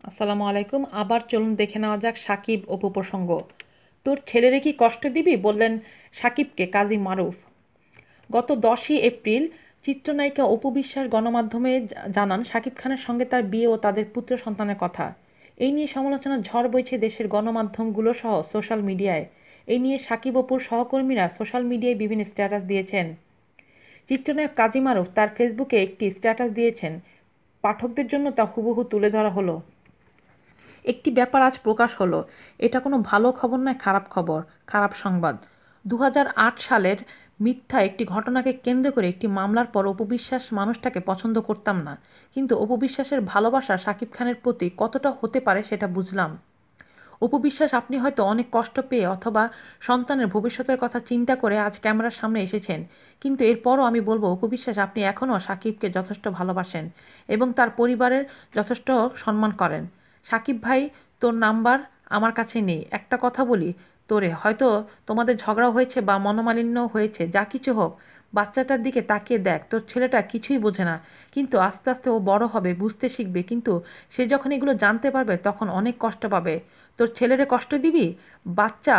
আসসালামু আলাইকুম। আবার চলুন দেখে নেওয়া যাক সাকিব অপু প্রসঙ্গ। তোর ছেলেরে কি কষ্ট দিবি, বললেন সাকিবকে কাজী মারুফ। গত 10ই এপ্রিল চিত্রনায়িকা অপু বিশ্বাস গণমাধ্যমে জানান সাকিব খানের সঙ্গে তার বিয়ে ও তাদের পুত্র সন্তানের কথা। এই নিয়ে সমালোচনার ঝড় বইছে দেশের গণমাধ্যমগুলো সহ সোশ্যাল মিডিয়ায়। এই নিয়ে সাকিব অপুর সহকর্মীরা সোশ্যাল মিডিয়ায় বিভিন্ন স্ট্যাটাস দিয়েছেন। চিত্রনায়ক কাজী মারুফ তার ফেসবুকে একটি স্ট্যাটাস দিয়েছেন, পাঠকদের জন্য তা হুবহু তুলে ধরা হলো। একটি ব্যাপার আজ প্রকাশ হলো। এটা কোনো ভালো খবর নয়, খারাপ খবর, খারাপ সংবাদ। 2008 সালের মিথ্যা একটি ঘটনাকে কেন্দ্র করে একটি মামলার পর অপু বিশ্বাস মানুষটাকে পছন্দ করতাম না, কিন্তু অপু বিশ্বাসের ভালোবাসা শাকিব খানের প্রতি কতটা হতে পারে সেটা বুঝলাম। অপু বিশ্বাস, আপনি হয়তো অনেক কষ্ট পেয়ে অথবা সন্তানের ভবিষ্যতের কথা চিন্তা করে আজ ক্যামেরার সামনে এসেছেন, কিন্তু এরপরও আমি বলবো অপু বিশ্বাস, আপনি এখনও সাকিবকে যথেষ্ট ভালোবাসেন এবং তার পরিবারের যথেষ্ট সম্মান করেন। সাকিব ভাই, তোর নাম্বার আমার কাছে নেই। একটা কথা বলি তোরে, হয়তো তোমাদের ঝগড়া হয়েছে বা মনোমালিন্য হয়েছে, যা কিছু হোক, বাচ্চাটার দিকে তাকিয়ে দেখ। তোর ছেলেটা কিছুই বোঝে না, কিন্তু আস্তে আস্তে ও বড় হবে, বুঝতে শিখবে, কিন্তু সে যখন এগুলো জানতে পারবে তখন অনেক কষ্ট পাবে। তোর ছেলেরে কষ্ট দিবি? বাচ্চা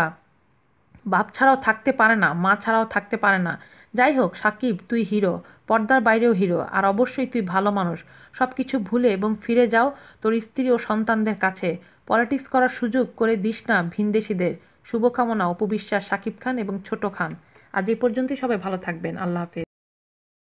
বাপ ছাড়াও থাকতে পারে না, মা ছাড়াও থাকতে পারে না। যাই হোক সাকিব, তুই হিরো, পর্দার বাইরেও হিরো, আর অবশ্যই তুই ভালো মানুষ। সব কিছু ভুলে এবং ফিরে যাও তোর স্ত্রী ও সন্তানদের কাছে। পলিটিক্স করার সুযোগ করে দিস না ভিনদেশীদের। শুভকামনা, অপু বিশ্বাস, সাকিব খান এবং ছোট খান। আজ এই পর্যন্তই। সবাই ভালো থাকবেন। আল্লাহ হাফেজ।